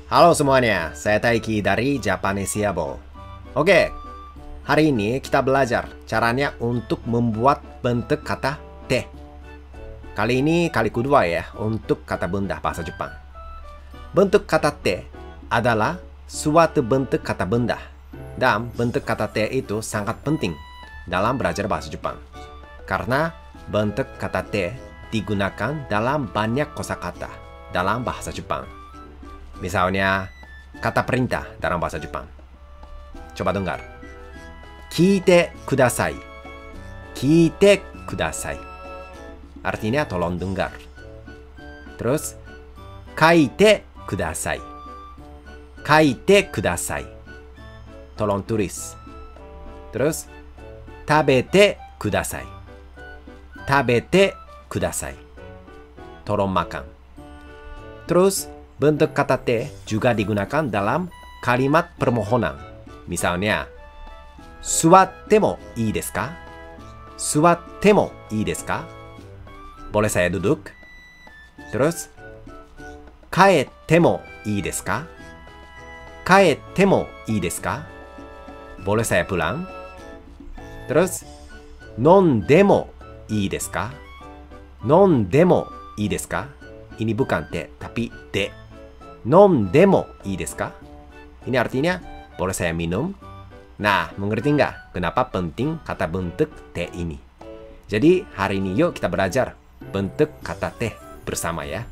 Halo semuanya, saya Taiki dari Japanesiable. Oke, hari ini kita belajar caranya untuk membuat bentuk kata te. Kali ini kali kedua ya untuk kata benda bahasa Jepang. Bentuk kata te adalah suatu bentuk kata benda. Dan bentuk kata te itu sangat penting dalam belajar bahasa Jepang. Karena bentuk kata te digunakan dalam banyak kosakata dalam bahasa Jepang. Misalnya, kata perintah dalam bahasa Jepang. Coba dengar. Kiite kudasai. Kiite kudasai. Artinya tolong dengar. Terus, kaite kudasai. Kaite kudasai. Tolong tulis. Terus, tabete kudasai. Tabete kudasai. Tolong makan. Terus, bentuk kata te juga digunakan dalam kalimat permohonan. Misalnya, suwatte mo ii desu ka? Suwatte mo ii desu ka? Boleh saya duduk? Terus, kaette mo ii desu ka? Kaette mo ii desu ka? Boleh saya pulang? Terus, nonde mo ii desu ka? Nonde mo ii desu ka? Ini bukan te, tapi de. Nonde mo ii desu ka? Ini artinya, boleh saya minum? Nah, mengerti nggak kenapa penting kata bentuk te ini? Jadi, hari ini yuk kita belajar bentuk kata te bersama ya.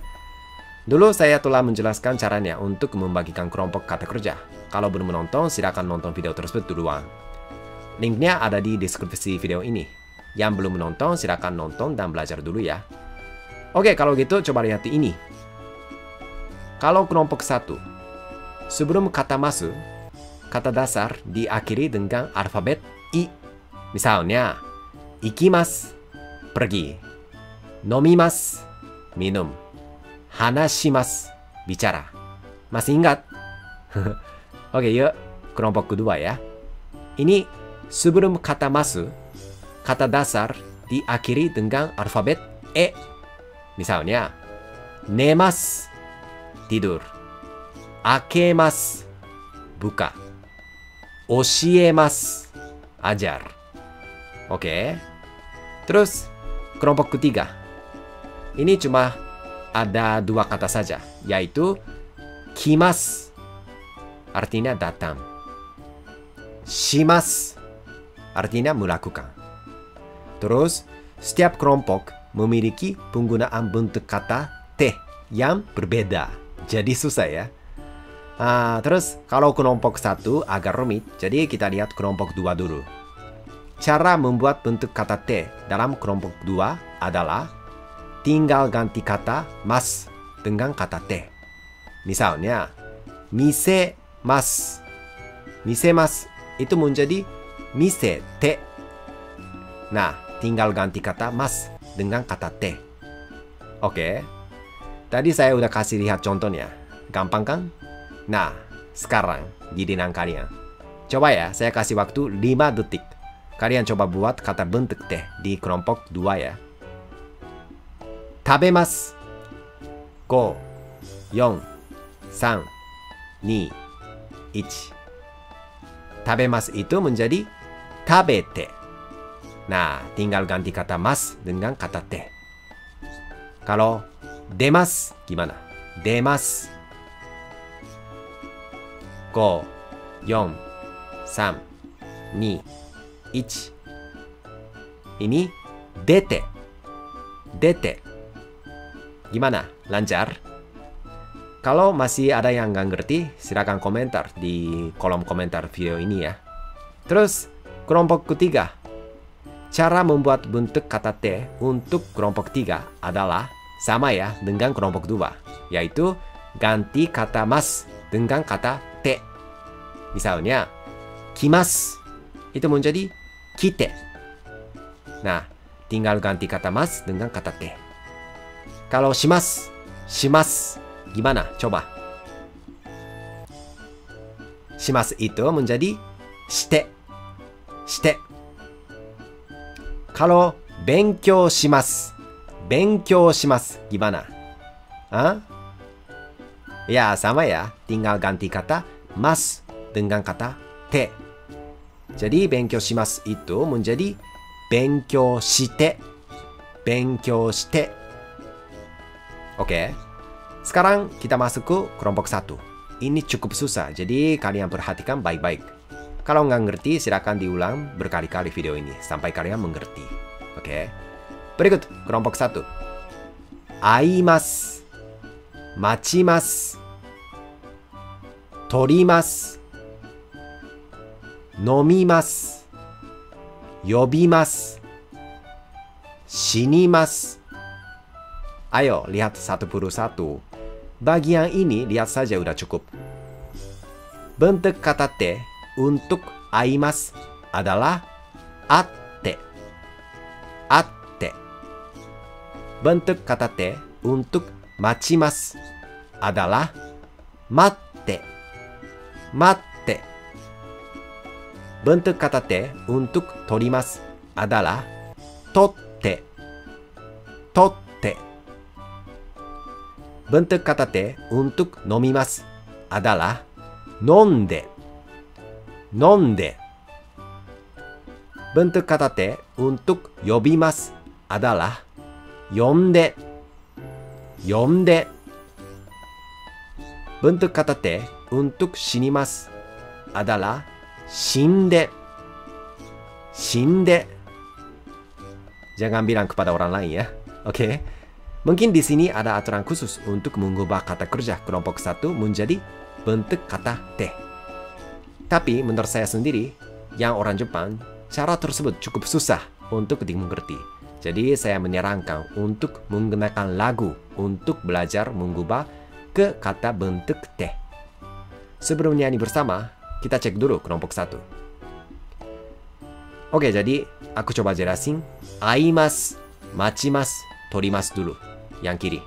Dulu saya telah menjelaskan caranya untuk membagikan kelompok kata kerja. Kalau belum menonton, silakan nonton video tersebut duluan. Linknya ada di deskripsi video ini. Yang belum menonton, silakan nonton dan belajar dulu ya. Oke, kalau gitu coba lihat ini. Kalau kelompok 1, sebelum kata masu, kata dasar diakhiri dengan alfabet I. Misalnya, ikimasu, pergi. Nomimasu, minum. Hanashimasu, bicara. Masih ingat? Oke, yuk. Kelompok kedua ya. Ini sebelum kata masu, kata dasar diakhiri dengan alfabet E. Misalnya, nemasu, tidur. Akemasu, buka. Oshiemasu, ajar. Oke. Terus, kelompok ketiga. Ini cuma ada dua kata saja, yaitu kimasu, artinya datang. Shimasu, artinya melakukan. Terus, setiap kelompok memiliki penggunaan bentuk kata te yang berbeda. Jadi susah ya. Terus kalau kelompok 1 agak rumit, jadi kita lihat kelompok 2 dulu. Cara membuat bentuk kata te dalam kelompok 2 adalah tinggal ganti kata mas dengan kata te. Misalnya, misemasu. Misemasu itu menjadi misete. Nah, tinggal ganti kata mas dengan kata te. Oke. Tadi saya udah kasih lihat contohnya. Gampang kan? Nah, sekarang giliran kalian. Coba ya, saya kasih waktu 5 detik. Kalian coba buat kata bentuk te di kelompok 2 ya. Tabemasu. 5, 4, 3, 2, 1. Tabemasu itu menjadi tabete. Nah, tinggal ganti kata mas dengan kata te. Kalau demasu gimana? Demasu. 5, 4, 3, 2, 1. Ini dete. Dete. Gimana? Lancar? Kalau masih ada yang nggak ngerti, silakan komentar di kolom komentar video ini ya. Terus, kelompok ketiga. Cara membuat bentuk kata te untuk kelompok 3 adalah sama ya dengan kelompok 2, yaitu ganti kata mas dengan kata te. Misalnya, kimasu itu menjadi kite. Nah, tinggal ganti kata mas dengan kata te. Kalau shimasu, shimasu gimana? Coba. Shimasu itu menjadi shite. Shite. Kalau benkyou shimasu, benkyou shimasu gimana? Ya, sama ya. Tinggal ganti kata mas dengan kata te. Jadi, benkyou shimasu itu menjadi benkyou shite. Benkyou shite. Oke. Sekarang kita masuk ke kelompok 1. Ini cukup susah, jadi kalian perhatikan baik-baik. Kalau nggak ngerti, silakan diulang berkali-kali video ini sampai kalian mengerti. Oke. Berikut kelompok 1. Aimasu, machimasu, torimasu, nomimasu, yobimasu, shinimasu. Ayo lihat satu persatu. Bagian ini lihat saja udah cukup. Bentuk kata te untuk aimasu adalah atte. Atte. Bentuk kata te untuk machimasu adalah matte. Matte. Bentuk kata te untuk torimasu adalah totte. Totte. Bentuk kata te untuk nomimasu adalah nonde. Nonde. Bentuk kata te untuk yobimasu adalah yonde. Yonde. Bentuk kata te untuk shinimasu adalah shinde. Shinde. Jangan bilang kepada orang lain ya. Oke. Mungkin di sini ada aturan khusus untuk mengubah kata kerja kelompok 1 menjadi bentuk kata te. Tapi menurut saya sendiri, yang orang Jepang, cara tersebut cukup susah untuk dimengerti. Jadi saya menyarankan untuk menggunakan lagu untuk belajar mengubah ke kata bentuk te. Sebelum nyanyi bersama, kita cek dulu kelompok 1. Oke, jadi aku coba jelasin. Aimasu, machimasu, torimasu dulu. Yang kiri.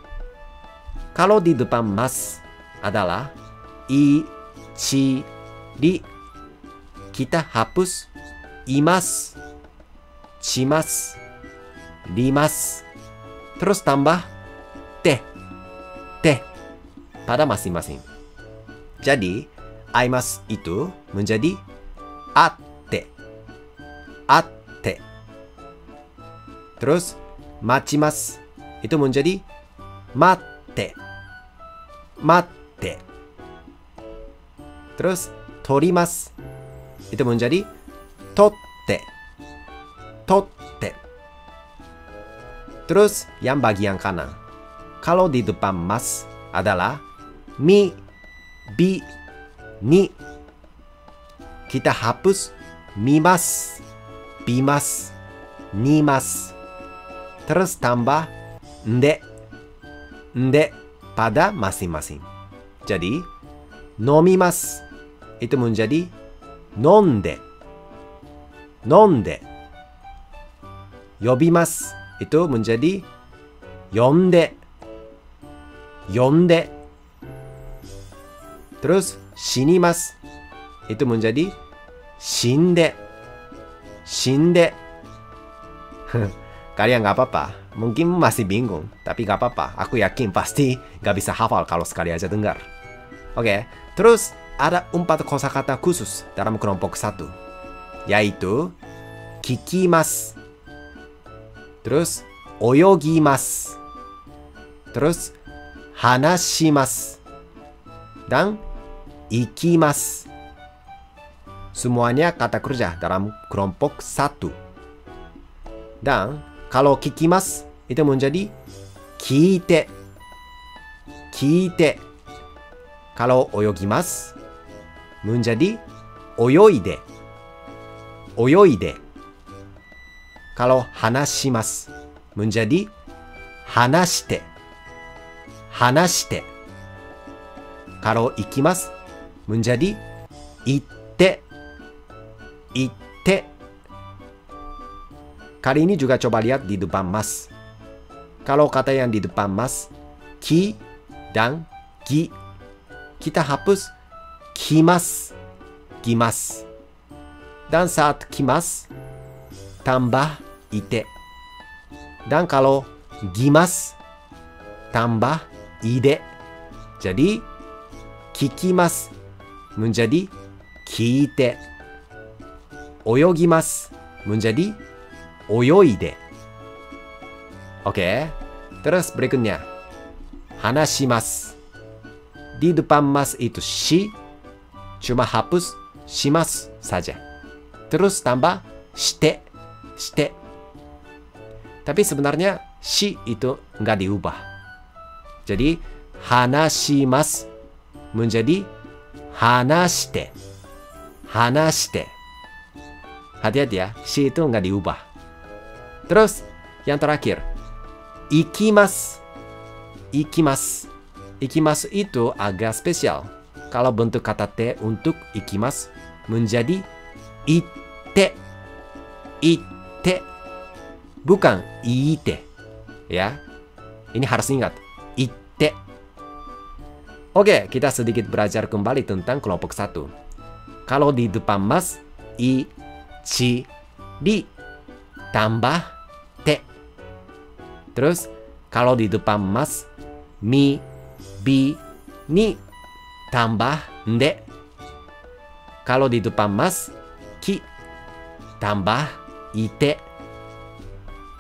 Kalau di depan mas adalah i, chi, ri. Kita hapus imas, chimas, rimas. Terus tambah te. Te. Pada masing-masing. Jadi, aimas itu menjadi atte. Atte. Terus, machimas itu menjadi matte. Matte. Terus torimasu itu menjadi totte. Totte. Terus yang bagian kanan. Kalau di depan mas adalah mi, bi, ni. Kita hapus mimas, bimas, nimas. Terus tambah nde. Nde pada masing-masing. Jadi, nomimasu itu menjadi nonde. Nonde. Yobimasu itu menjadi yonde. Yonde. Terus, shinimasu itu menjadi shinde. Shinde. Kalian nggak apa-apa. Mungkin masih bingung, tapi nggak apa-apa. Aku yakin pasti nggak bisa hafal kalau sekali aja dengar. Oke, terus ada 4 kosakata khusus dalam kelompok 1, yaitu kikimasu, terus oyogimasu, terus hanashimasu, dan ikimasu. Semuanya kata kerja dalam kelompok 1. Dan kalau kikimasu itu menjadi kite. Kite. Kalau oyogimasu menjadi oyoide. Oyoide. Kalau hanashimasu menjadi hanashite. Hanashite. Kalau ikimasu menjadi itte. Itte. Kali ini juga coba lihat di depan mas. Kalau kata yang di depan mas, ki dan gi, kita hapus kimas, gimas. Dan saat kimas, tambah ite. Dan kalau gimas, tambah ide. Jadi, kikimasu menjadi kiite. Oyogimasu menjadi oyoide. Oke, terus berikutnya. Hanashimasu. Di depan mas itu shi, cuma hapus shimasu saja. Terus tambah shite, shite. Tapi sebenarnya shi itu nggak diubah. Jadi hanashimasu menjadi hanashite. Hanashite. Hati-hati ya, shi itu nggak diubah. Terus yang terakhir, ikimasu. Ikimasu. Ikimasu itu agak spesial. Kalau bentuk kata te untuk ikimasu menjadi ite. Ite. Bukan ite. Ya. Ini harus ingat. Ite. Oke, kita sedikit belajar kembali tentang kelompok 1. Kalau di depan mas, chi, di, tambah te. Terus, kalau di depan mas, mi, bi, ni, tambah nde. Kalau di depan mas, ki, tambah ite.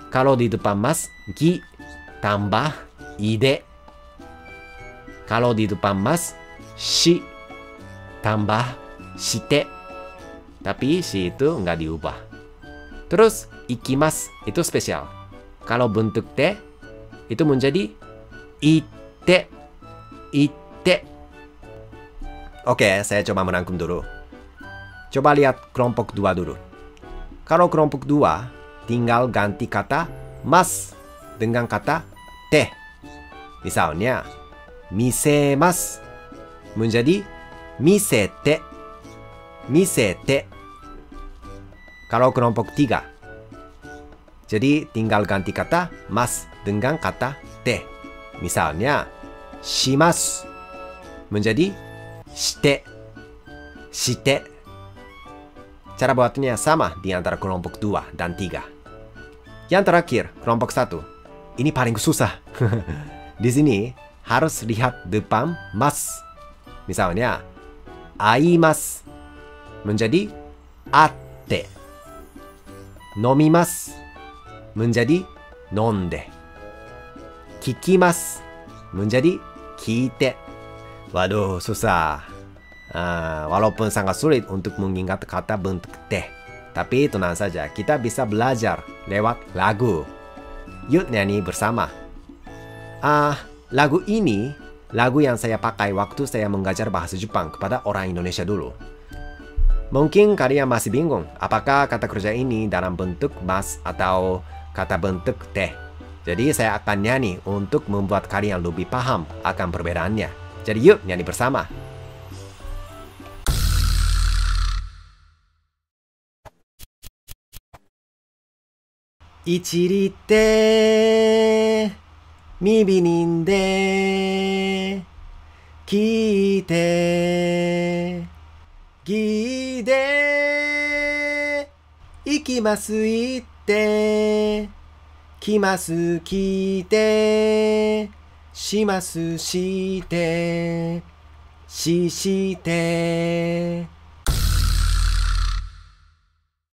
Kalau di depan mas, gi, tambah ide. Kalau di depan mas, shi, tambah shite. Tapi shi itu nggak diubah. Terus, ikimasu itu spesial. Kalau bentuk te, itu menjadi ite. Ite. Oke, saya coba merangkum dulu. Coba lihat kelompok 2 dulu. Kalau kelompok 2, tinggal ganti kata mas dengan kata te. Misalnya, misemasu menjadi misete. Misete. Kalau kelompok 3, jadi tinggal ganti kata mas dengan kata te. Misalnya, shimasu menjadi shite. Shite. Cara buatnya sama di antara kelompok 2 dan 3. Yang terakhir, kelompok 1. Ini paling susah. Di sini harus lihat depan mas. Misalnya, aimasu menjadi atte. Nomimasu menjadi nonde. Kikimasu menjadi kite. Waduh, susah. Walaupun sangat sulit untuk mengingat kata bentuk te. Tapi tenang saja, kita bisa belajar lewat lagu. Yuk nyanyi bersama. Lagu ini, lagu yang saya pakai waktu saya mengajar bahasa Jepang kepada orang Indonesia dulu. Mungkin kalian masih bingung, apakah kata kerja ini dalam bentuk mas atau kata bentuk te. Jadi saya akan nyanyi untuk membuat kalian lebih paham akan perbedaannya. Jadi yuk nyanyi bersama. Ichirite mibinin de kite gi de ikimasu itte kimasu kite shimasu shite shishite